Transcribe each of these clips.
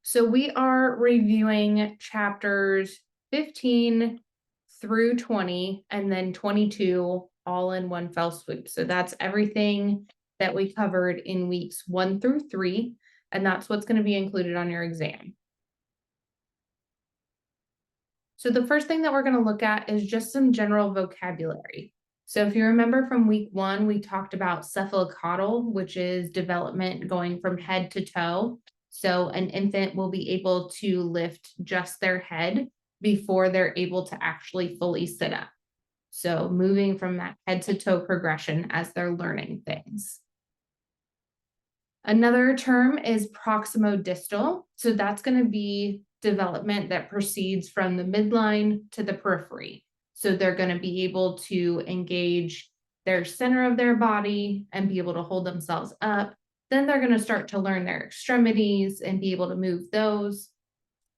So we are reviewing chapters 15 through 20 and then 22 all in one fell swoop. So that's everything that we covered in weeks 1 through 3, and that's what's going to be included on your exam. So the first thing that we're going to look at is just some general vocabulary. So if you remember from week 1, we talked about cephalocaudal, which is development going from head to toe. So an infant will be able to lift just their head before they're able to actually fully sit up. So moving from that head to toe progression as they're learning things. Another term is proximodistal. So that's going to be development that proceeds from the midline to the periphery. So they're going to be able to engage their center of their body and be able to hold themselves up. Then they're going to start to learn their extremities and be able to move those.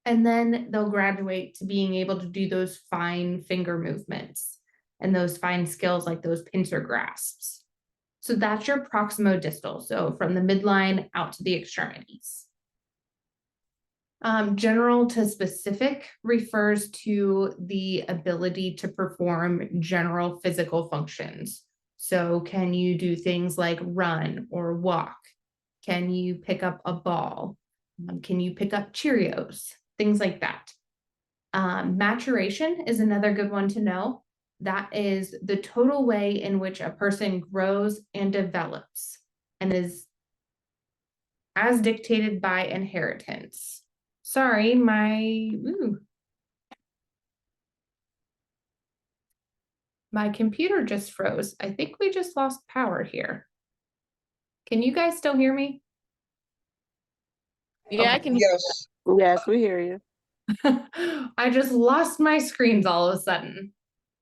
And then they'll graduate to being able to do those fine finger movements and those fine skills like those pincer grasps. So that's your proximodistal. So from the midline out to the extremities. General to specific refers to the ability to perform general physical functions. So can you do things like run or walk? Can you pick up a ball? Can you pick up Cheerios? Things like that. Maturation is another good one to know. That is the total way in which a person grows and develops and is as dictated by inheritance. Sorry, my computer just froze. I think we just lost power here. Can you guys still hear me? Yeah, okay. I can hear you. Yes, we hear you. I just lost my screens all of a sudden.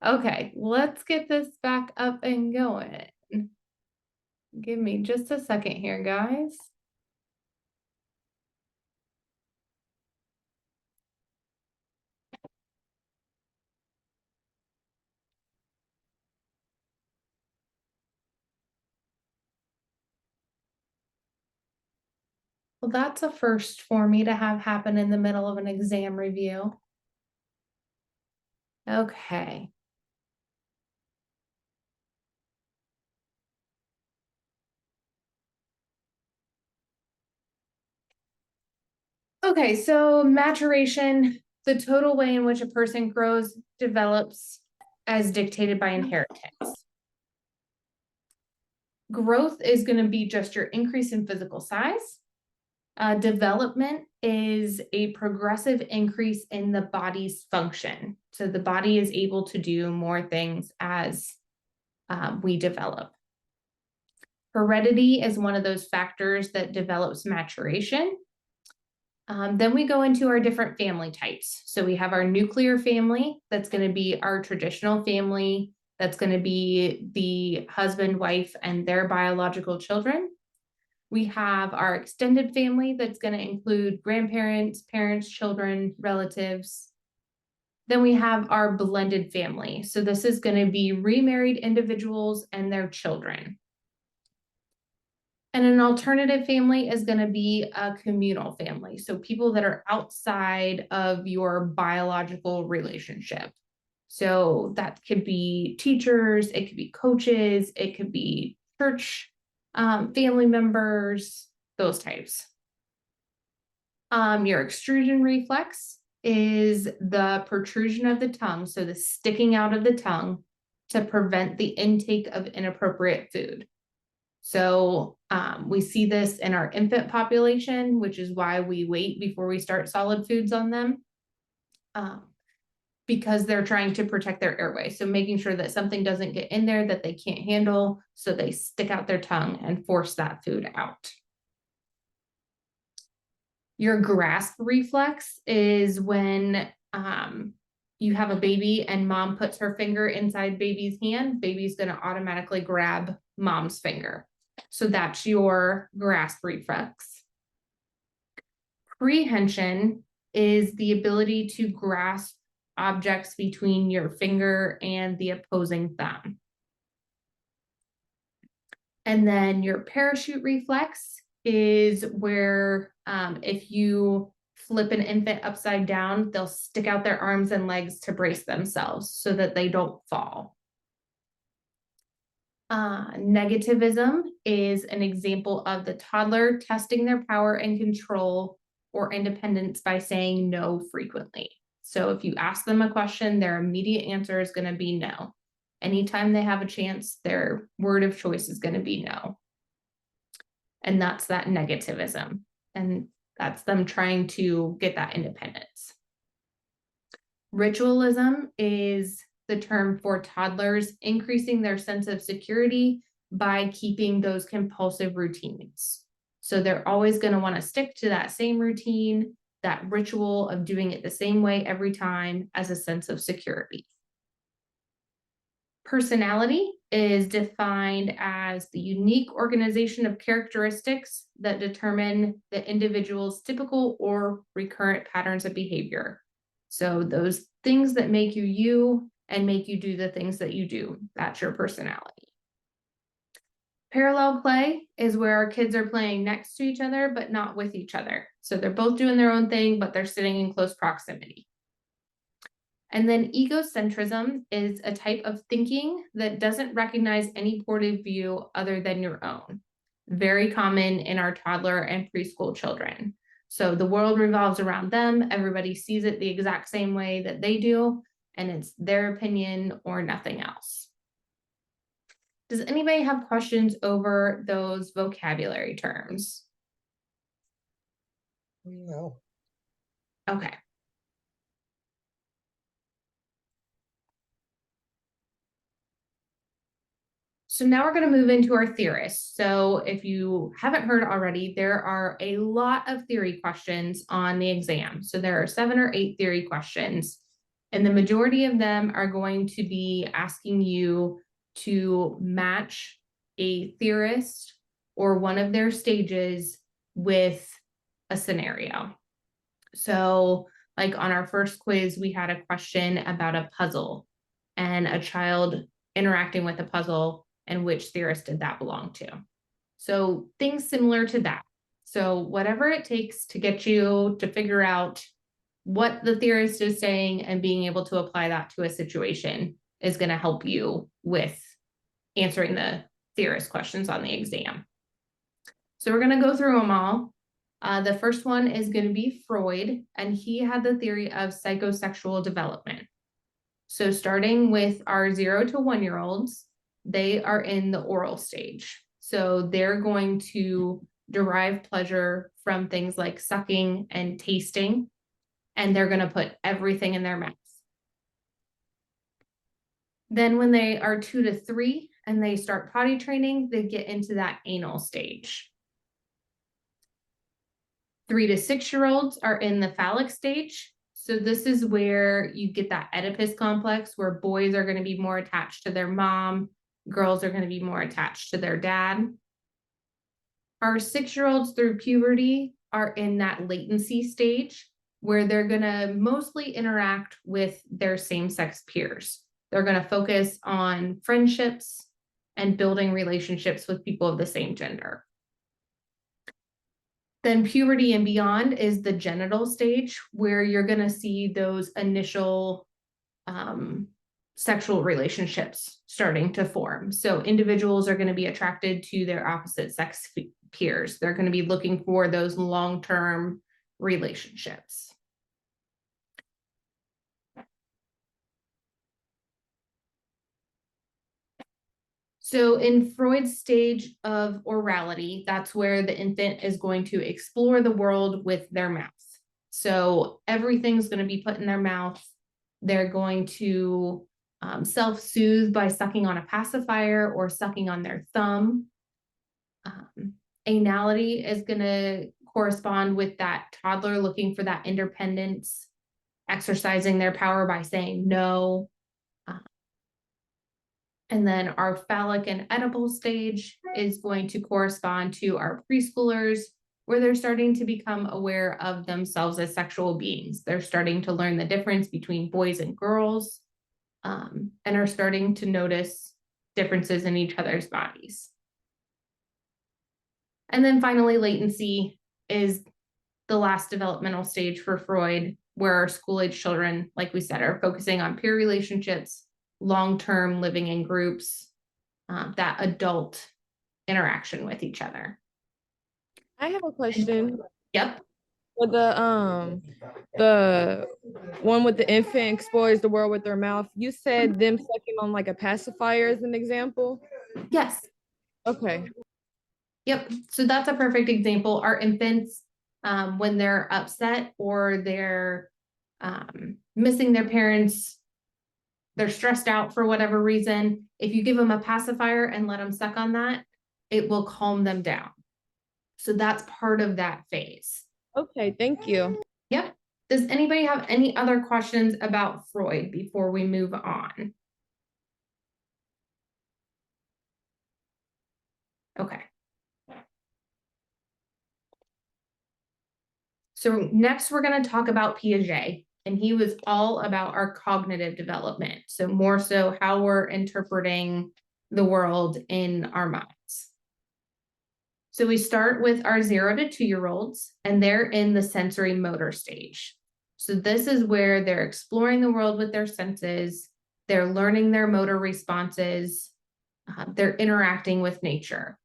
Okay, let's get this back up and going. Give me just a second here, guys. Well, that's a first for me to have happen in the middle of an exam review. Okay. Okay, so maturation, the total way in which a person grows, develops as dictated by inheritance. Growth is going to be just your increase in physical size. Development is a progressive increase in the body's function. So the body is able to do more things as we develop. Heredity is one of those factors that develops maturation. Then we go into our different family types. So we have our nuclear family, that's going to be our traditional family, that's going to be the husband, wife, and their biological children. We have our extended family, that's going to include grandparents, parents, children, relatives. Then we have our blended family. So this is going to be remarried individuals and their children. And an alternative family is going to be a communal family. So people that are outside of your biological relationship. So that could be teachers, it could be coaches, it could be church family members, those types. Your extrusion reflex is the protrusion of the tongue, so the sticking out of the tongue to prevent the intake of inappropriate food. So we see this in our infant population, which is why we wait before we start solid foods on them, because they're trying to protect their airway. So making sure that something doesn't get in there that they can't handle, so they stick out their tongue and force that food out. Your grasp reflex is when you have a baby and mom puts her finger inside baby's hand, baby's going to automatically grab mom's finger. So that's your grasp reflex. Prehension is the ability to grasp objects between your finger and the opposing thumb. And then your parachute reflex is where if you flip an infant upside down, they'll stick out their arms and legs to brace themselves so that they don't fall. Negativism is an example of the toddler testing their power and control or independence by saying no frequently. So if you ask them a question, their immediate answer is going to be no. Anytime they have a chance, their word of choice is going to be no. And that's that negativism. And that's them trying to get that independence. Ritualism is the term for toddlers increasing their sense of security by keeping those compulsive routines. So they're always going to want to stick to that same routine, that ritual of doing it the same way every time as a sense of security. Personality is defined as the unique organization of characteristics that determine the individual's typical or recurrent patterns of behavior. So those things that make you you and make you do the things that you do, that's your personality. Parallel play is where our kids are playing next to each other, but not with each other. So they're both doing their own thing, but they're sitting in close proximity. And then egocentrism is a type of thinking that doesn't recognize any point of view other than your own. Very common in our toddler and preschool children. So the world revolves around them. Everybody sees it the exact same way that they do, and it's their opinion or nothing else. Does anybody have questions over those vocabulary terms? No. Okay. So now we're going to move into our theorists. So if you haven't heard already, there are a lot of theory questions on the exam. So there are 7 or 8 theory questions, and the majority of them are going to be asking you to match a theorist or one of their stages with a scenario. So like on our first quiz, we had a question about a puzzle and a child interacting with a puzzle, and which theorist did that belong to. So things similar to that. So whatever it takes to get you to figure out what the theorist is saying and being able to apply that to a situation is going to help you with answering the theorist questions on the exam. So we're going to go through them all. The first one is going to be Freud, and he had the theory of psychosexual development. So starting with our 0 to 1-year-olds, they are in the oral stage. So they're going to derive pleasure from things like sucking and tasting, and they're going to put everything in their mouth. Then when they are 2 to 3 and they start potty training, they get into that anal stage. 3 to 6-year-olds are in the phallic stage. So this is where you get that Oedipus complex, where boys are going to be more attached to their mom, girls are going to be more attached to their dad. Our 6-year-olds through puberty are in that latency stage, where they're going to mostly interact with their same-sex peers. They're going to focus on friendships and building relationships with people of the same gender. Then puberty and beyond is the genital stage, where you're going to see those initial sexual relationships starting to form. So individuals are going to be attracted to their opposite sex peers. They're going to be looking for those long-term relationships. So in Freud's stage of orality, that's where the infant is going to explore the world with their mouth. So everything's going to be put in their mouth. They're going to self-soothe by sucking on a pacifier or sucking on their thumb. Anality is going to correspond with that toddler looking for that independence, exercising their power by saying no. And then our phallic and edible stage is going to correspond to our preschoolers, where they're starting to become aware of themselves as sexual beings. They're starting to learn the difference between boys and girls, and are starting to notice differences in each other's bodies. And then finally, latency is the last developmental stage for Freud, where our school age children, like we said, are focusing on peer relationships, long-term living in groups, that adult interaction with each other. I have a question. Yep. For the one with the infant explores the world with their mouth, you said them sucking on like a pacifier as an example? Yes. Okay. Yep. So that's a perfect example. Our infants, when they're upset or they're missing their parents, they're stressed out for whatever reason, if you give them a pacifier and let them suck on that, it will calm them down. So that's part of that phase. Okay, thank you. Yep. Does anybody have any other questions about Freud before we move on? Okay. So next we're going to talk about Piaget, and he was all about our cognitive development. So more so how we're interpreting the world in our minds. So we start with our 0 to 2-year-olds, and they're in the sensory motor stage. So this is where they're exploring the world with their senses, they're learning their motor responses, they're interacting with nature.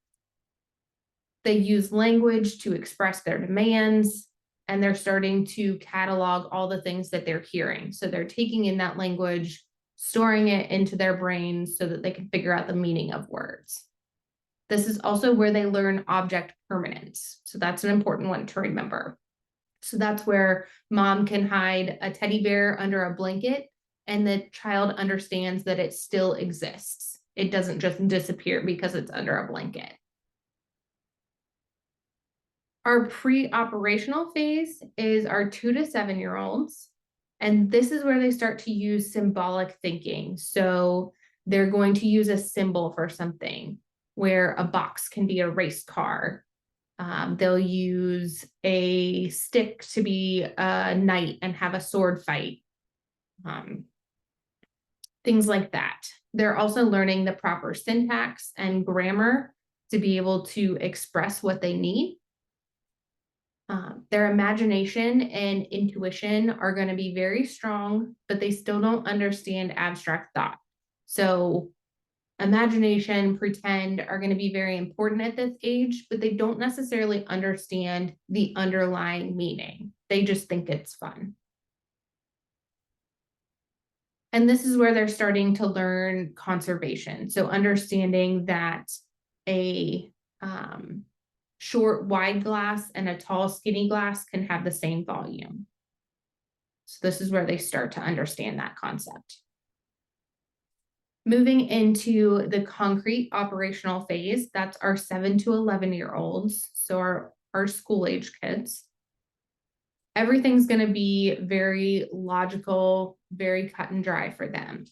They use language to express their demands, and they're starting to catalog all the things that they're hearing. So they're taking in that language, storing it into their brains so that they can figure out the meaning of words. This is also where they learn object permanence. So that's an important one to remember. So that's where mom can hide a teddy bear under a blanket and the child understands that it still exists. It doesn't just disappear because it's under a blanket. Our pre-operational phase is our 2 to 7-year-olds. And this is where they start to use symbolic thinking. So they're going to use a symbol for something, where a box can be a race car. They'll use a stick to be a knight and have a sword fight. Things like that. They're also learning the proper syntax and grammar to be able to express what they need. Their imagination and intuition are going to be very strong, but they still don't understand abstract thought. So imagination, pretend are going to be very important at this age, but they don't necessarily understand the underlying meaning. They just think it's fun. And this is where they're starting to learn conservation. So understanding that a short wide glass and a tall skinny glass can have the same volume. So this is where they start to understand that concept. Moving into the concrete operational phase, that's our 7 to 11-year-olds, so our school age kids. Everything's going to be very logical, very cut and dry for them.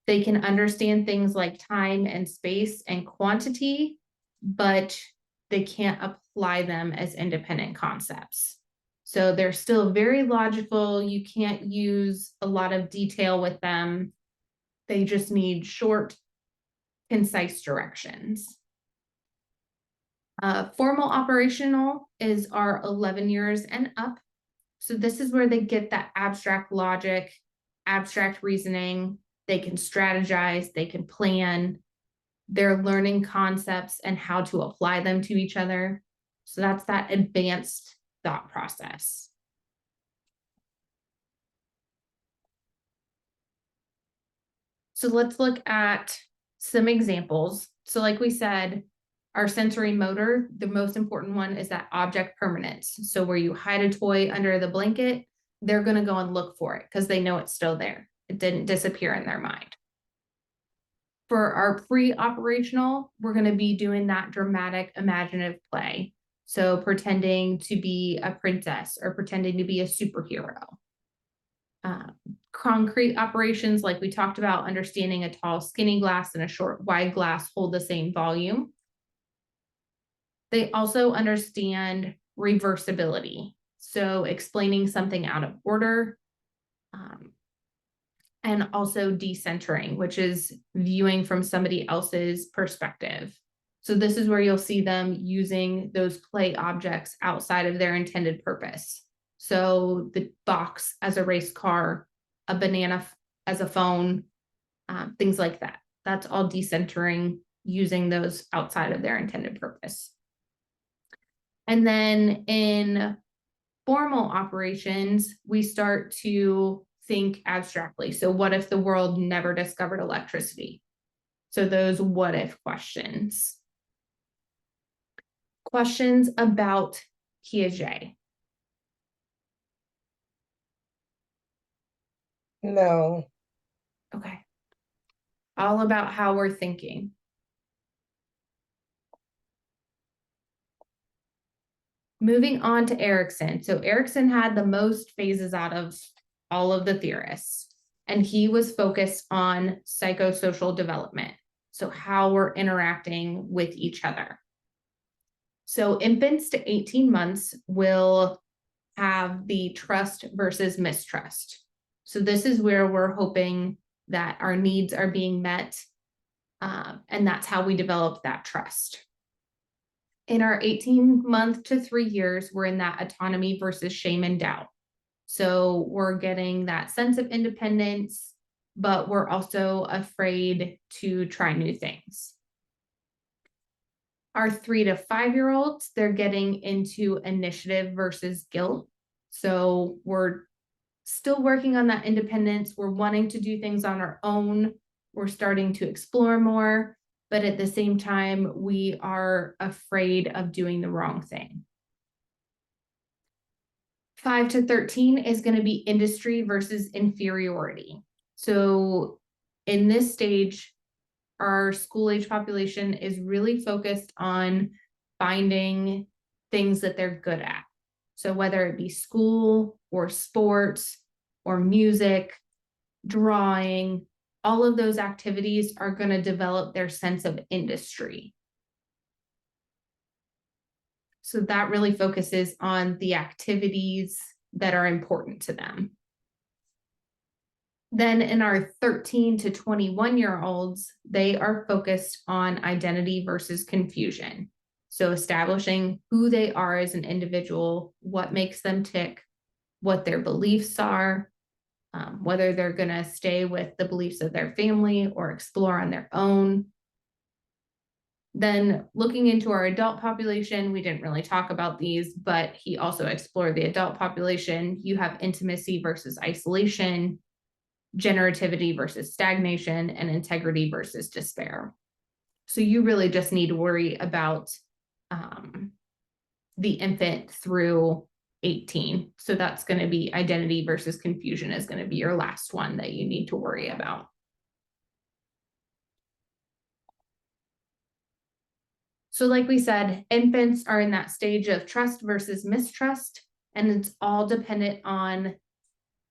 They can understand things like time and space and quantity, but they can't apply them as independent concepts. So they're still very logical. You can't use a lot of detail with them. They just need short, concise directions. Formal operational is our 11 years and up. So this is where they get that abstract logic, abstract reasoning. They can strategize, they can plan. They're learning concepts and how to apply them to each other. So that's that advanced thought process. So let's look at some examples. So like we said, our sensory motor, the most important one is that object permanence. So where you hide a toy under the blanket, they're going to go and look for it because they know it's still there. It didn't disappear in their mind. For our pre-operational, we're going to be doing that dramatic imaginative play. So pretending to be a princess or pretending to be a superhero. Concrete operations, like we talked about, understanding a tall skinny glass and a short wide glass hold the same volume. They also understand reversibility. So explaining something out of order. And also decentering, which is viewing from somebody else's perspective. So this is where you'll see them using those play objects outside of their intended purpose. So the box as a race car, a banana as a phone, things like that. That's all decentering, using those outside of their intended purpose. And then in formal operations, we start to think abstractly. So what if the world never discovered electricity? So those what if questions. Questions about Piaget. No. Okay. All about how we're thinking. Moving on to Erikson. So Erikson had the most phases out of all of the theorists, and he was focused on psychosocial development. So how we're interacting with each other. So infants to 18 months will have the trust versus mistrust. So this is where we're hoping that our needs are being met, and that's how we develop that trust. In our 18-month to 3 years, we're in that autonomy versus shame and doubt. So we're getting that sense of independence, but we're also afraid to try new things. Our 3 to 5 year olds, they're getting into initiative versus guilt. So we're still working on that independence. We're wanting to do things on our own. We're starting to explore more, but at the same time, we are afraid of doing the wrong thing. 5 to 13 is going to be industry versus inferiority. So in this stage, our school age population is really focused on finding things that they're good at. So whether it be school or sports or music, drawing, all of those activities are going to develop their sense of industry. So that really focuses on the activities that are important to them. Then in our 13 to 21 year olds, they are focused on identity versus confusion. So establishing who they are as an individual, what makes them tick, what their beliefs are, whether they're going to stay with the beliefs of their family or explore on their own. Then looking into our adult population, we didn't really talk about these, but he also explored the adult population. You have intimacy versus isolation, generativity versus stagnation, and integrity versus despair. So you really just need to worry about the infant through 18. So that's going to be identity versus confusion is going to be your last one that you need to worry about. So like we said, infants are in that stage of trust versus mistrust, and it's all dependent on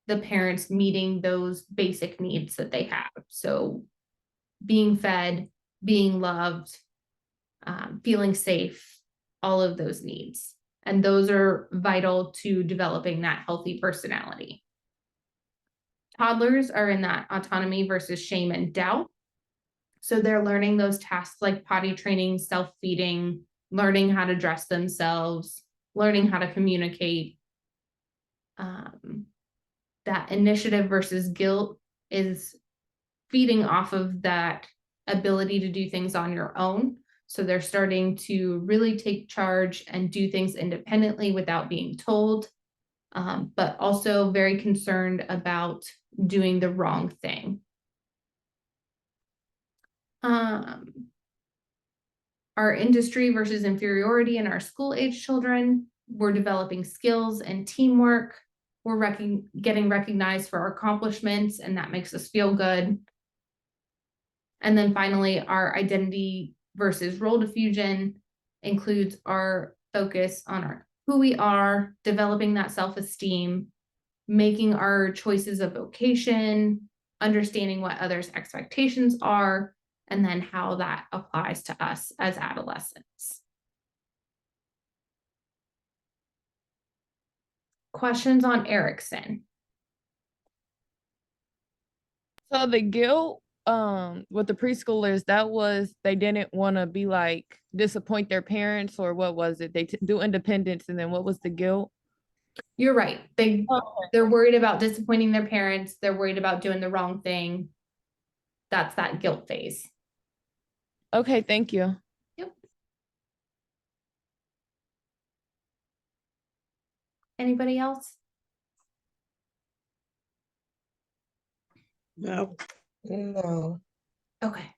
the parents meeting those basic needs that they have. So being fed, being loved, feeling safe, all of those needs. And those are vital to developing that healthy personality. Toddlers are in that autonomy versus shame and doubt. So they're learning those tasks like potty training, self-feeding, learning how to dress themselves, learning how to communicate. That initiative versus guilt is feeding off of that ability to do things on your own. So they're starting to really take charge and do things independently without being told, but also very concerned about doing the wrong thing. Our industry versus inferiority in our school age children, we're developing skills and teamwork. We're getting recognized for our accomplishments, and that makes us feel good. And then finally, our identity versus role diffusion includes our focus on who we are, developing that self-esteem, making our choices of vocation, understanding what others' expectations are, and then how that applies to us as adolescents. Questions on Erikson? So the guilt with the preschoolers, that was they didn't want to be like disappoint their parents, or what was it? They do independence, and then what was the guilt? You're right. Okay. They're worried about disappointing their parents. They're worried about doing the wrong thing. That's that guilt phase. Okay, thank you. Yep. Anybody else? No. No. Okay.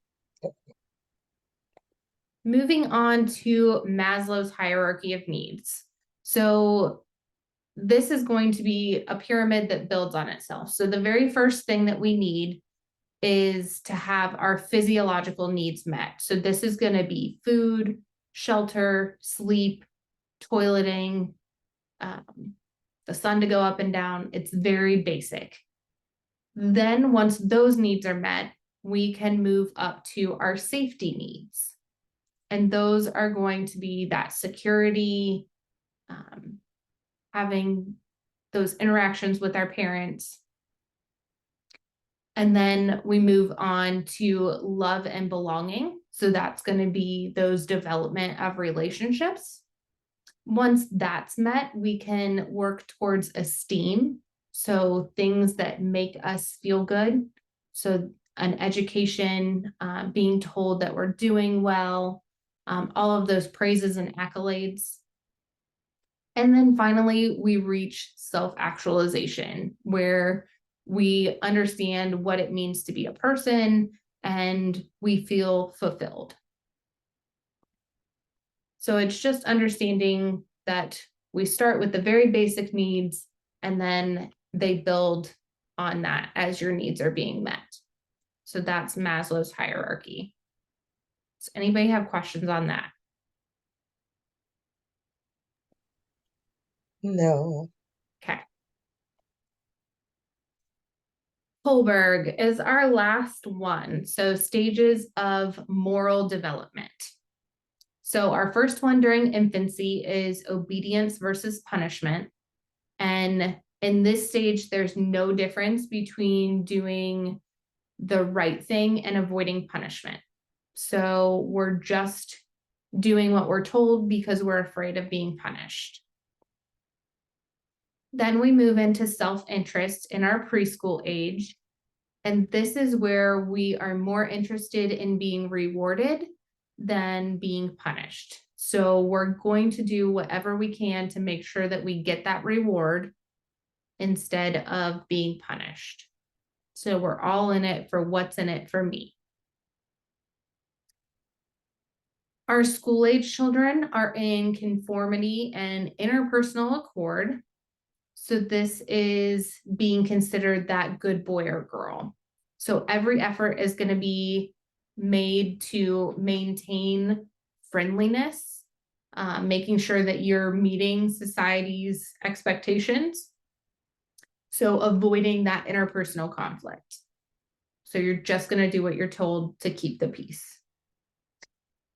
Moving on to Maslow's hierarchy of needs. So this is going to be a pyramid that builds on itself. So the very first thing that we need is to have our physiological needs met. So this is going to be food, shelter, sleep, toileting, the sun to go up and down. It's very basic. Then once those needs are met, we can move up to our safety needs. And those are going to be that security, having those interactions with our parents. And then we move on to love and belonging. So that's going to be those development of relationships. Once that's met, we can work towards esteem. So things that make us feel good. So an education, being told that we're doing well, all of those praises and accolades. And then finally, we reach self-actualization, where we understand what it means to be a person and we feel fulfilled. So it's just understanding that we start with the very basic needs and then they build on that as your needs are being met. So that's Maslow's hierarchy. Does anybody have questions on that? No. Okay. Kohlberg is our last one. So stages of moral development. So our first one during infancy is obedience versus punishment. And in this stage, there's no difference between doing the right thing and avoiding punishment. So we're just doing what we're told because we're afraid of being punished. Then we move into self-interest in our preschool age. And this is where we are more interested in being rewarded than being punished. So we're going to do whatever we can to make sure that we get that reward instead of being punished. So we're all in it for what's in it for me. Our school age children are in conformity and interpersonal accord. So this is being considered that good boy or girl. So every effort is going to be made to maintain friendliness, making sure that you're meeting society's expectations. So avoiding that interpersonal conflict. So you're just going to do what you're told to keep the peace.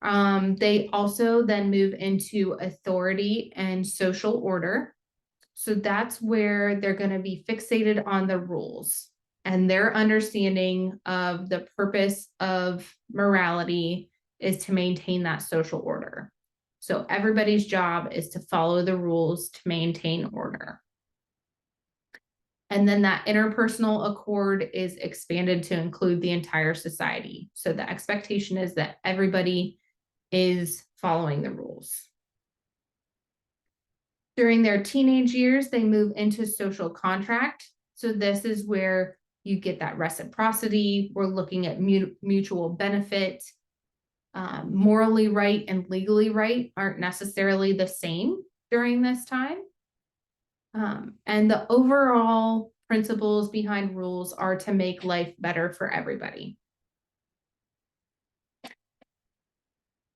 They also then move into authority and social order. So that's where they're going to be fixated on the rules and their understanding of the purpose of morality is to maintain that social order. So everybody's job is to follow the rules to maintain order. And then that interpersonal accord is expanded to include the entire society. So the expectation is that everybody is following the rules. During their teenage years, they move into social contract. So this is where you get that reciprocity. We're looking at mutual benefit. Morally right and legally right aren't necessarily the same during this time. And the overall principles behind rules are to make life better for everybody.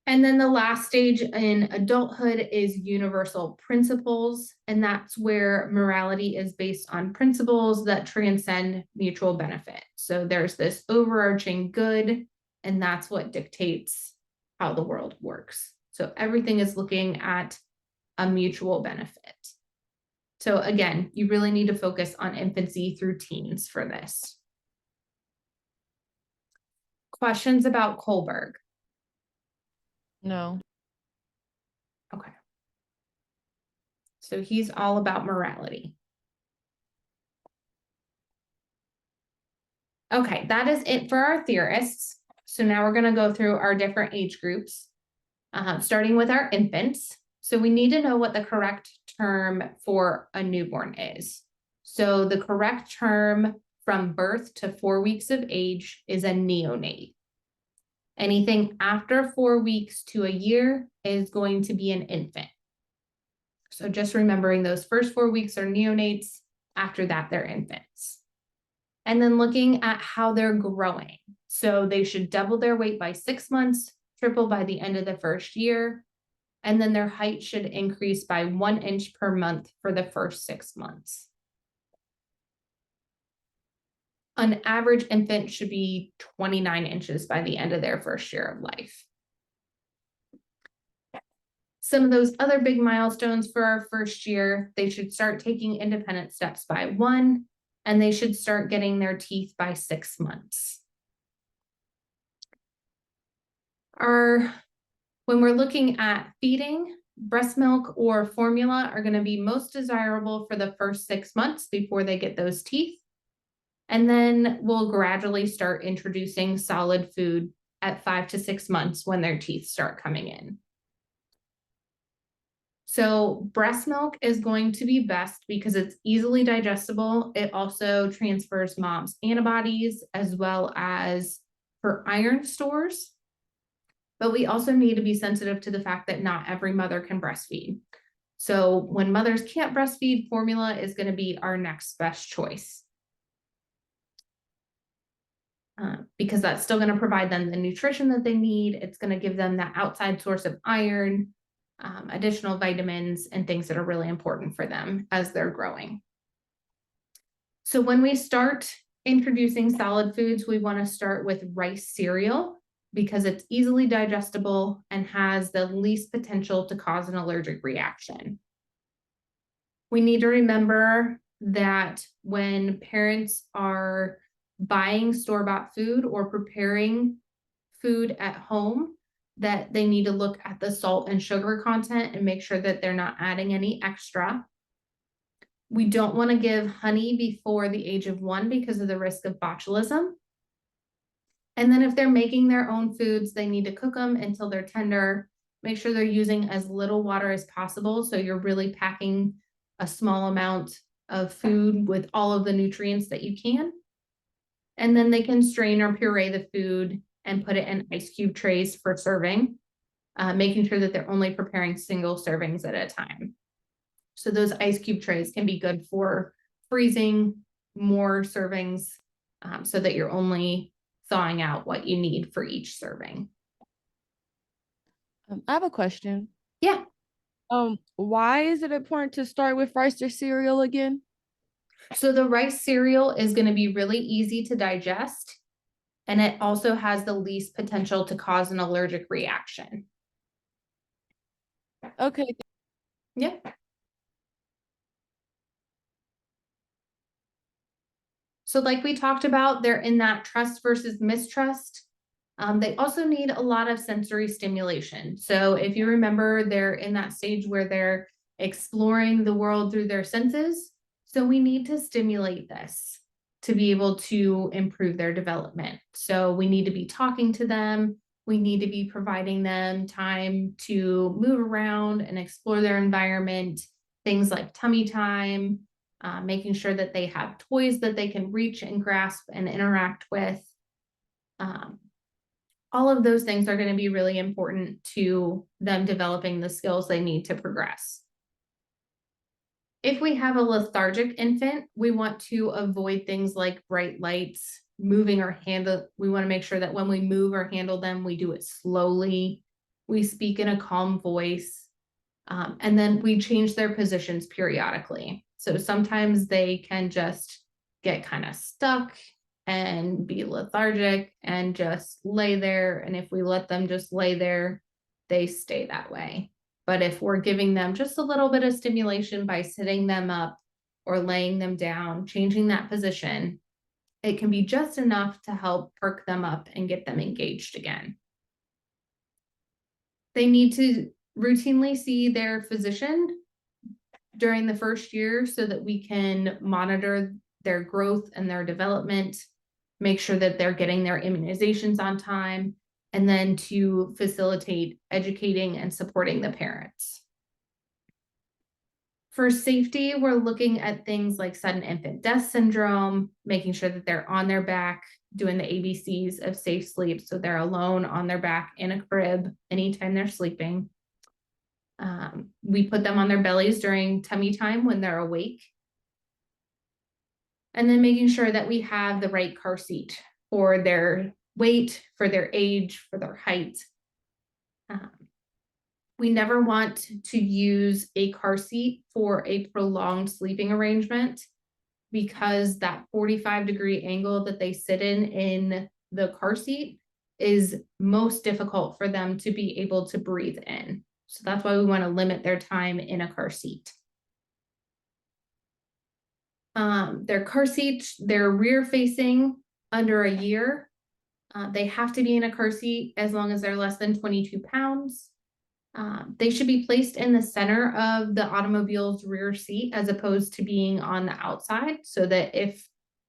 And then the last stage in adulthood is universal principles. And that's where morality is based on principles that transcend mutual benefit. So there's this overarching good, and that's what dictates how the world works. So everything is looking at a mutual benefit. So again, you really need to focus on infancy through teens for this. questions about Kohlberg? No. Okay. So he's all about morality. Okay, that is it for our theorists. So now we're going to go through our different age groups, starting with our infants. So we need to know what the correct term for a newborn is. So the correct term from birth to 4 weeks of age is a neonate. Anything after 4 weeks to a year is going to be an infant. So just remembering those first 4 weeks are neonates, after that they're infants. And then looking at how they're growing. So they should double their weight by 6 months, triple by the end of the first year, and then their height should increase by 1 inch per month for the first 6 months. An average infant should be 29 inches by the end of their first year of life. Some of those other big milestones for our first year, they should start taking independent steps by 1, and they should start getting their teeth by 6 months. When we're looking at feeding, breast milk or formula are going to be most desirable for the first 6 months before they get those teeth. And then we'll gradually start introducing solid food at 5 to 6 months when their teeth start coming in. So breast milk is going to be best because it's easily digestible. It also transfers mom's antibodies as well as her iron stores. But we also need to be sensitive to the fact that not every mother can breastfeed. So when mothers can't breastfeed, formula is going to be our next best choice. Because that's still going to provide them the nutrition that they need. It's going to give them that outside source of iron, additional vitamins, and things that are really important for them as they're growing. So when we start introducing solid foods, we want to start with rice cereal because it's easily digestible and has the least potential to cause an allergic reaction. We need to remember that when parents are buying store-bought food or preparing food at home, that they need to look at the salt and sugar content and make sure that they're not adding any extra. We don't want to give honey before the age of 1 because of the risk of botulism. And then if they're making their own foods, they need to cook them until they're tender. Make sure they're using as little water as possible. So you're really packing a small amount of food with all of the nutrients that you can. And then they can strain or puree the food and put it in ice cube trays for serving, making sure that they're only preparing single servings at a time. So those ice cube trays can be good for freezing more servings so that you're only thawing out what you need for each serving. I have a question. Yeah. Why is it important to start with rice or cereal again? So the rice cereal is going to be really easy to digest, and it also has the least potential to cause an allergic reaction. Okay. Yeah. So like we talked about, they're in that trust versus mistrust. They also need a lot of sensory stimulation. So if you remember, they're in that stage where they're exploring the world through their senses. So we need to stimulate this to be able to improve their development. So we need to be talking to them. We need to be providing them time to move around and explore their environment, things like tummy time, making sure that they have toys that they can reach and grasp and interact with. All of those things are going to be really important to them developing the skills they need to progress. If we have a lethargic infant, we want to avoid things like bright lights, moving our hand. We want to make sure that when we move or handle them, we do it slowly. We speak in a calm voice. And then we change their positions periodically. So sometimes they can just get kind of stuck and be lethargic and just lay there. And if we let them just lay there, they stay that way. But if we're giving them just a little bit of stimulation by sitting them up or laying them down, changing that position, it can be just enough to help perk them up and get them engaged again. They need to routinely see their physician during the first year so that we can monitor their growth and their development, make sure that they're getting their immunizations on time, and then to facilitate educating and supporting the parents. For safety, we're looking at things like sudden infant death syndrome, making sure that they're on their back, doing the ABCs of safe sleep. So they're alone on their back in a crib anytime they're sleeping. We put them on their bellies during tummy time when they're awake. And then making sure that we have the right car seat for their weight, for their age, for their height. We never want to use a car seat for a prolonged sleeping arrangement because that 45-degree angle that they sit in the car seat is most difficult for them to be able to breathe in. So that's why we want to limit their time in a car seat. Their car seat, they're rear facing under a year. They have to be in a car seat as long as they're less than 22 pounds. They should be placed in the center of the automobile's rear seat as opposed to being on the outside, so that if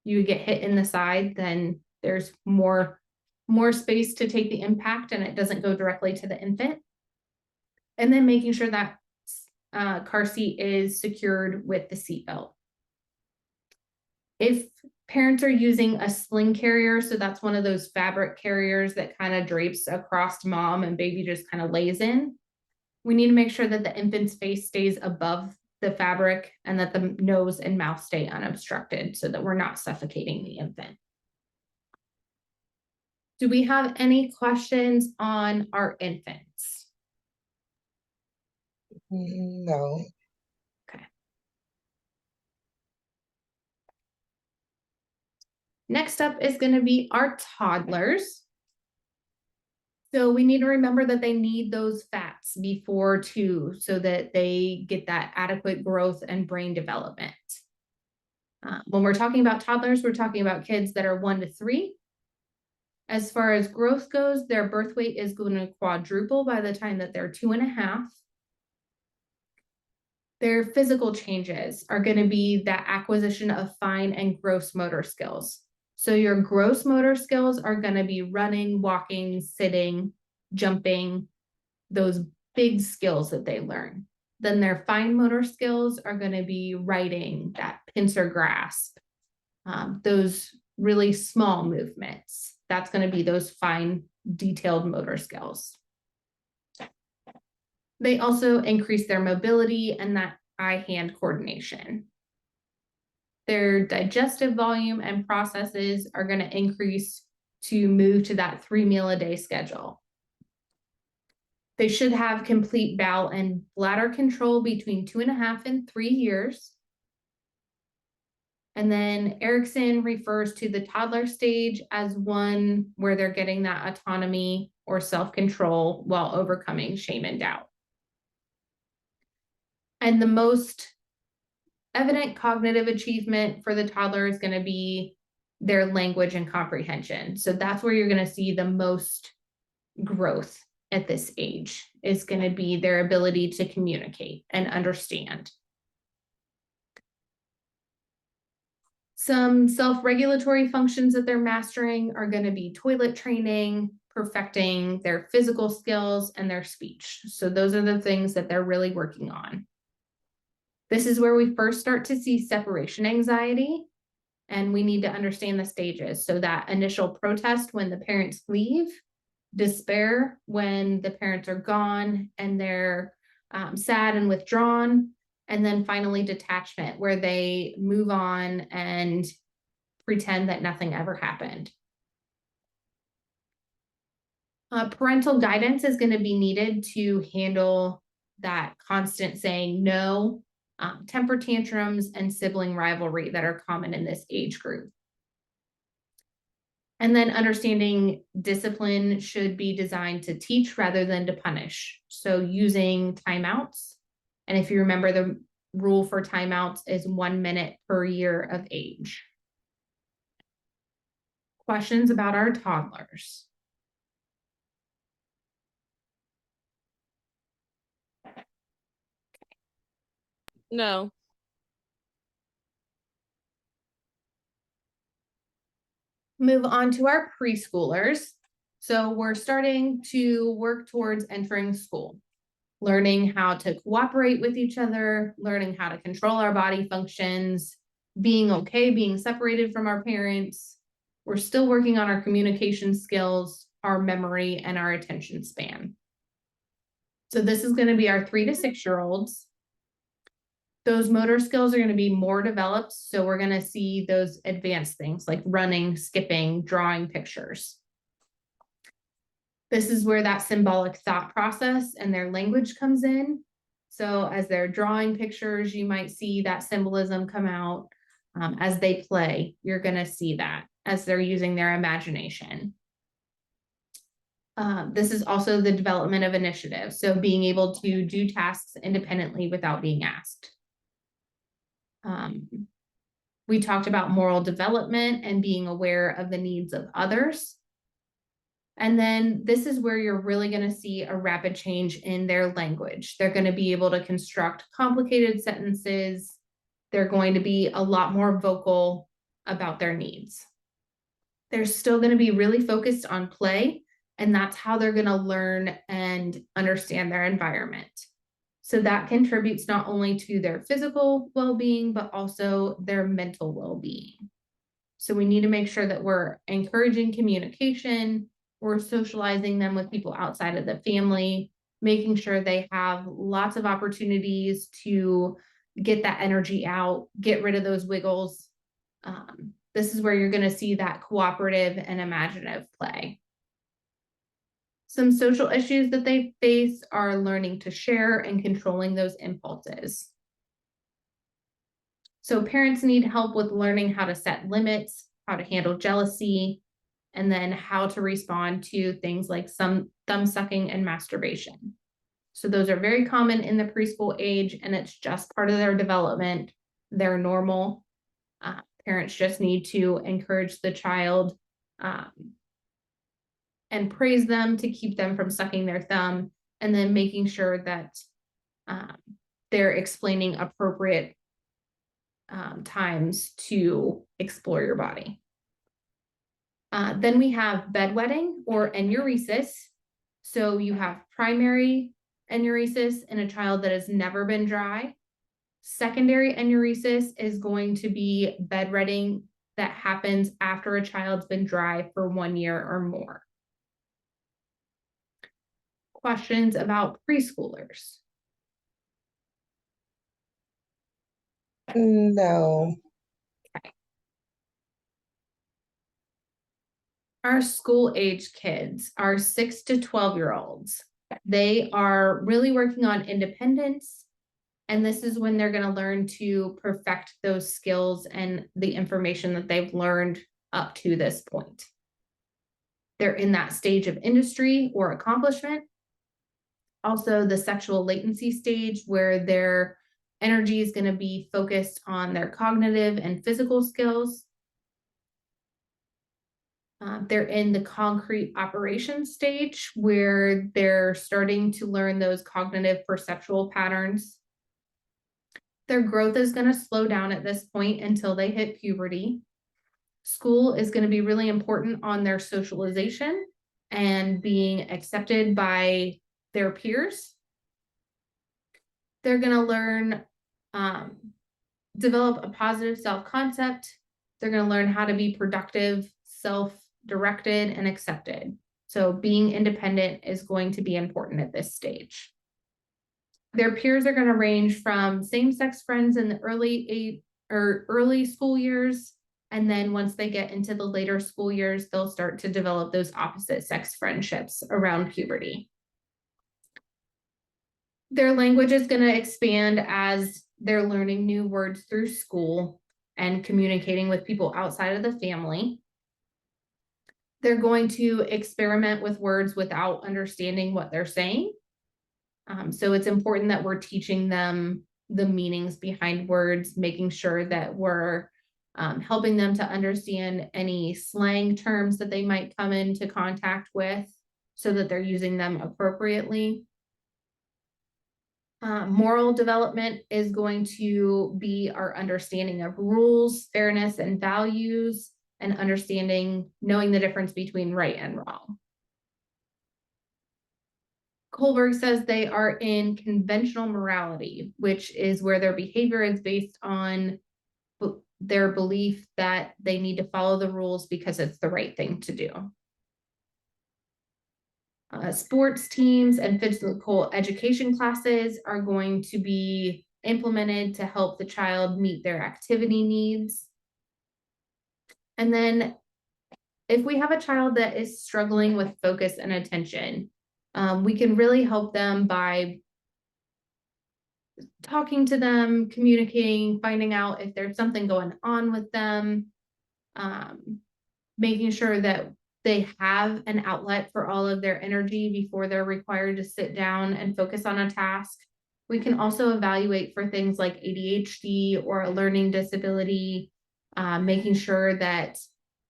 you get hit in the side, then there's more space to take the impact and it doesn't go directly to the infant. And then making sure that car seat is secured with the seatbelt. If parents are using a sling carrier, so that's one of those fabric carriers that kind of drapes across mom and baby just kind of lays in, we need to make sure that the infant's face stays above the fabric and that the nose and mouth stay unobstructed so that we're not suffocating the infant. Do we have any questions on our infants? No. Okay. Next up is going to be our toddlers. So we need to remember that they need those fats before 2 so that they get that adequate growth and brain development. When we're talking about toddlers, we're talking about kids that are 1 to 3. As far as growth goes, their birth weight is going to quadruple by the time that they're 2.5. Their physical changes are going to be that acquisition of fine and gross motor skills. So your gross motor skills are going to be running, walking, sitting, jumping, those big skills that they learn. Then their fine motor skills are going to be writing, that pincer grasp, those really small movements. That's going to be those fine, detailed motor skills. They also increase their mobility and that eye-hand coordination. Their digestive volume and processes are going to increase to move to that 3-meal-a-day schedule. They should have complete bowel and bladder control between 2.5 and 3 years. And then Erickson refers to the toddler stage as one where they're getting that autonomy or self-control while overcoming shame and doubt. And the most evident cognitive achievement for the toddler is going to be their language and comprehension. So that's where you're going to see the most growth at this age, is going to be their ability to communicate and understand. Some self-regulatory functions that they're mastering are going to be toilet training, perfecting their physical skills, and their speech. So those are the things that they're really working on. This is where we first start to see separation anxiety, and we need to understand the stages. So that initial protest when the parents leave, despair when the parents are gone and they're sad and withdrawn, and then finally detachment, where they move on and pretend that nothing ever happened. Parental guidance is going to be needed to handle that constant saying no, temper tantrums, and sibling rivalry that are common in this age group. And then understanding discipline should be designed to teach rather than to punish. So using timeouts. And if you remember, the rule for timeouts is 1 minute per year of age. Questions about our toddlers? No. Move on to our preschoolers. So we're starting to work towards entering school, learning how to cooperate with each other, learning how to control our body functions, being okay, being separated from our parents. We're still working on our communication skills, our memory, and our attention span. So this is going to be our 3 to 6-year-olds. Those motor skills are going to be more developed. So we're going to see those advanced things like running, skipping, drawing pictures. This is where that symbolic thought process and their language comes in. So as they're drawing pictures, you might see that symbolism come out. As they play, you're going to see that as they're using their imagination. This is also the development of initiative. So being able to do tasks independently without being asked. We talked about moral development and being aware of the needs of others. And then this is where you're really going to see a rapid change in their language. They're going to be able to construct complicated sentences. They're going to be a lot more vocal about their needs. They're still going to be really focused on play, and that's how they're going to learn and understand their environment. So that contributes not only to their physical well-being, but also their mental well-being. So we need to make sure that we're encouraging communication, we're socializing them with people outside of the family, making sure they have lots of opportunities to get that energy out, get rid of those wiggles. This is where you're going to see that cooperative and imaginative play. Some social issues that they face are learning to share and controlling those impulses. So parents need help with learning how to set limits, how to handle jealousy, and then how to respond to things like some thumb sucking and masturbation. So those are very common in the preschool age, and it's just part of their development. They're normal. Parents just need to encourage the child and praise them to keep them from sucking their thumb, and then making sure that they're explaining appropriate times to explore your body. Then we have bedwetting or enuresis. So you have primary enuresis in a child that has never been dry. Secondary enuresis is going to be bedwetting that happens after a child's been dry for 1 year or more. Questions about preschoolers? No. Our school age kids, our 6 to 12-year-olds, they are really working on independence. And this is when they're going to learn to perfect those skills and the information that they've learned up to this point. They're in that stage of industry or accomplishment. Also, the sexual latency stage where their energy is going to be focused on their cognitive and physical skills. They're in the concrete operation stage where they're starting to learn those cognitive perceptual patterns. Their growth is going to slow down at this point until they hit puberty. School is going to be really important on their socialization and being accepted by their peers. They're going to learn, develop a positive self-concept. They're going to learn how to be productive, self-directed, and accepted. So being independent is going to be important at this stage. Their peers are going to range from same-sex friends in the early school years, and then once they get into the later school years, they'll start to develop those opposite sex friendships around puberty. Their language is going to expand as they're learning new words through school and communicating with people outside of the family. They're going to experiment with words without understanding what they're saying. So it's important that we're teaching them the meanings behind words, making sure that we're helping them to understand any slang terms that they might come into contact with so that they're using them appropriately. Moral development is going to be our understanding of rules, fairness, and values, and knowing the difference between right and wrong. Kohlberg says they are in conventional morality, which is where their behavior is based on their belief that they need to follow the rules because it's the right thing to do. Sports teams and physical education classes are going to be implemented to help the child meet their activity needs. And then if we have a child that is struggling with focus and attention, we can really help them by talking to them, communicating, finding out if there's something going on with them, making sure that they have an outlet for all of their energy before they're required to sit down and focus on a task. We can also evaluate for things like ADHD or a learning disability, making sure that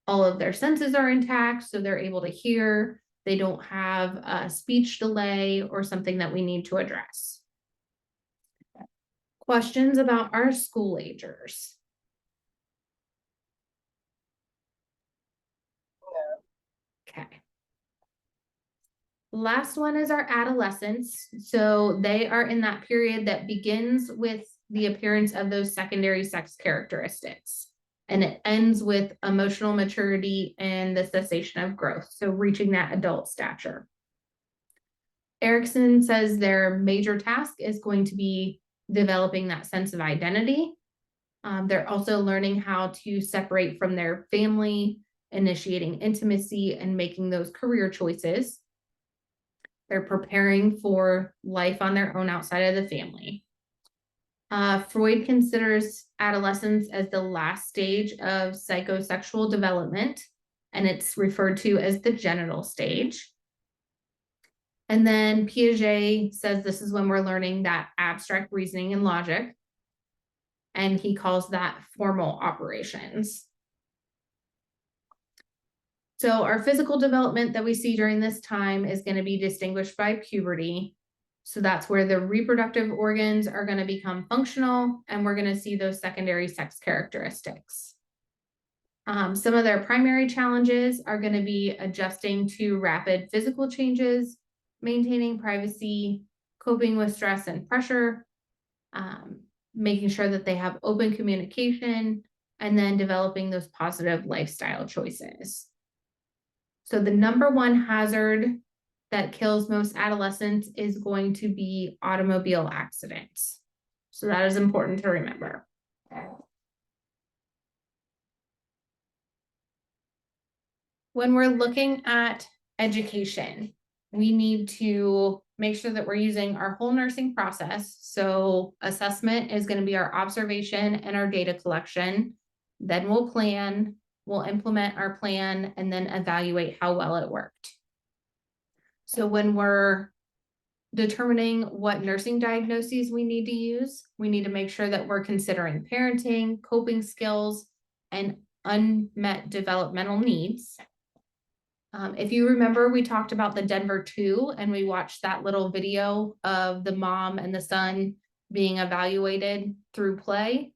all of their senses are intact so they're able to hear, they don't have a speech delay or something that we need to address. Questions about our school agers? Okay. Last one is our adolescents. So they are in that period that begins with the appearance of those secondary sex characteristics, and it ends with emotional maturity and the cessation of growth. So reaching that adult stature. Erickson says their major task is going to be developing that sense of identity. They're also learning how to separate from their family, initiating intimacy, and making those career choices. They're preparing for life on their own outside of the family. Freud considers adolescence as the last stage of psychosexual development, and it's referred to as the genital stage. And then Piaget says this is when we're learning that abstract reasoning and logic, and he calls that formal operations. So our physical development that we see during this time is going to be distinguished by puberty. So that's where the reproductive organs are going to become functional, and we're going to see those secondary sex characteristics. Some of their primary challenges are going to be adjusting to rapid physical changes, maintaining privacy, coping with stress and pressure, making sure that they have open communication, and then developing those positive lifestyle choices. So the number one hazard that kills most adolescents is going to be automobile accidents. So that is important to remember. When we're looking at education, we need to make sure that we're using our whole nursing process. So assessment is going to be our observation and our data collection. Then we'll plan, we'll implement our plan, and then evaluate how well it worked. So when we're determining what nursing diagnoses we need to use, we need to make sure that we're considering parenting, coping skills, and unmet developmental needs. If you remember, we talked about the Denver 2, and we watched that little video of the mom and the son being evaluated through play.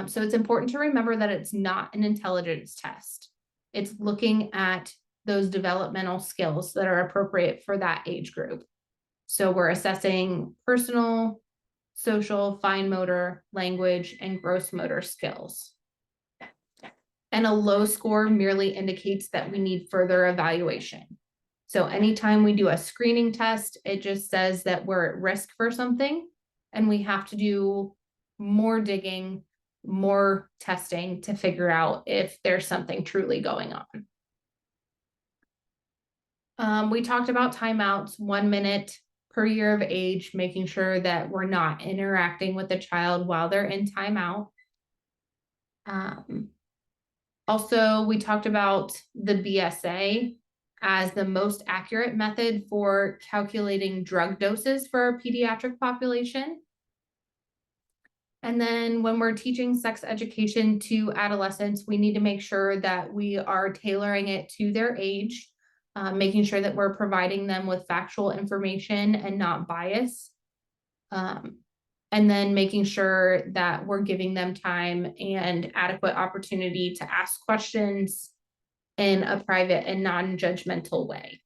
So it's important to remember that it's not an intelligence test. It's looking at those developmental skills that are appropriate for that age group. So we're assessing personal, social, fine motor, language, and gross motor skills. And a low score merely indicates that we need further evaluation. So anytime we do a screening test, it just says that we're at risk for something, and we have to do more digging, more testing to figure out if there's something truly going on. We talked about timeouts, 1 minute per year of age, making sure that we're not interacting with the child while they're in timeout. Also, we talked about the BSA as the most accurate method for calculating drug doses for our pediatric population. And then when we're teaching sex education to adolescents, we need to make sure that we are tailoring it to their age, making sure that we're providing them with factual information and not bias. And then making sure that we're giving them time and adequate opportunity to ask questions in a private and non-judgmental way.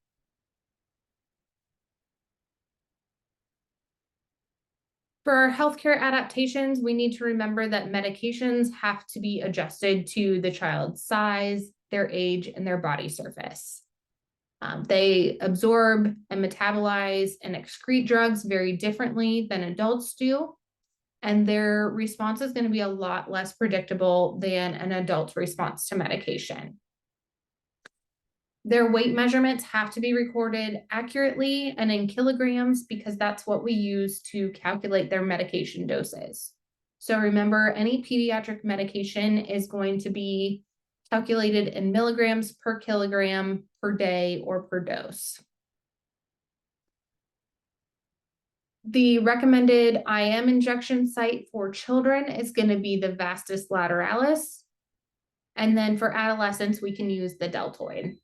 For our healthcare adaptations, we need to remember that medications have to be adjusted to the child's size, their age, and their body surface. They absorb and metabolize and excrete drugs very differently than adults do, and their response is going to be a lot less predictable than an adult's response to medication. Their weight measurements have to be recorded accurately and in kilograms because that's what we use to calculate their medication doses. So remember, any pediatric medication is going to be calculated in milligrams per kilogram per day or per dose. The recommended IM injection site for children is going to be the vastus lateralis. And then for adolescents, we can use the deltoid.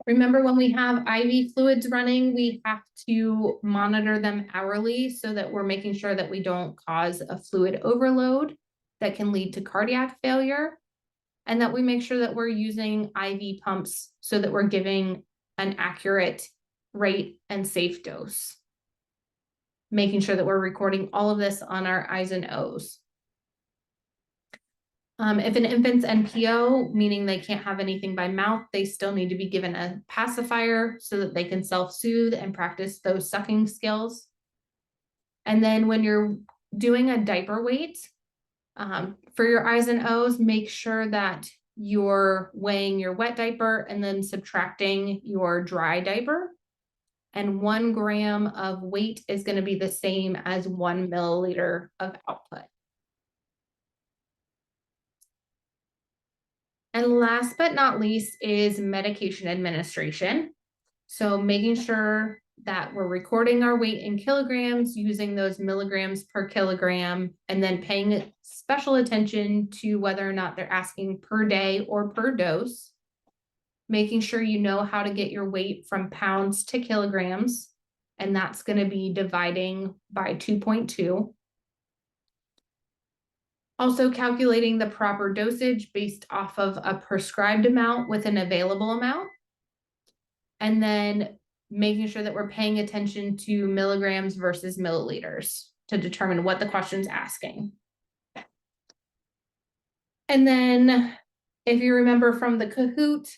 Remember, when we have IV fluids running, we have to monitor them hourly so that we're making sure that we don't cause a fluid overload that can lead to cardiac failure, and that we make sure that we're using IV pumps so that we're giving an accurate rate and safe dose. Making sure that we're recording all of this on our I's and O's. If an infant's NPO, meaning they can't have anything by mouth, they still need to be given a pacifier so that they can self-soothe and practice those sucking skills. And then when you're doing a diaper weight, for your I's and O's, make sure that you're weighing your wet diaper and then subtracting your dry diaper. And 1 gram of weight is going to be the same as 1 milliliter of output. And last but not least is medication administration. So making sure that we're recording our weight in kilograms, using those milligrams per kilogram, and then paying special attention to whether or not they're asking per day or per dose. Making sure you know how to get your weight from pounds to kilograms, and that's going to be dividing by 2.2. Also calculating the proper dosage based off of a prescribed amount with an available amount. And then making sure that we're paying attention to milligrams versus milliliters to determine what the question's asking. And then if you remember from the Kahoot,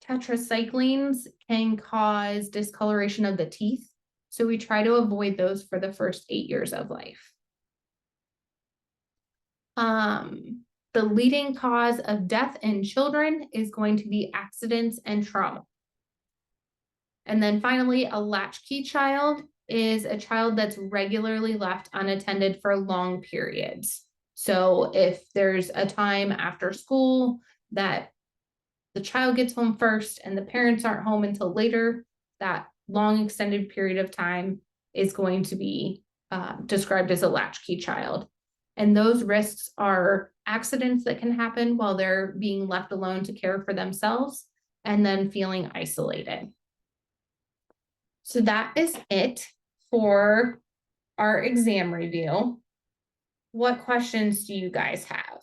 tetracyclines can cause discoloration of the teeth. So we try to avoid those for the first 8 years of life. The leading cause of death in children is going to be accidents and trauma. And then finally, a latchkey child is a child that's regularly left unattended for long periods. So if there's a time after school that the child gets home first and the parents aren't home until later, that long extended period of time is going to be described as a latchkey child. And those risks are accidents that can happen while they're being left alone to care for themselves and then feeling isolated. So that is it for our exam review. What questions do you guys have?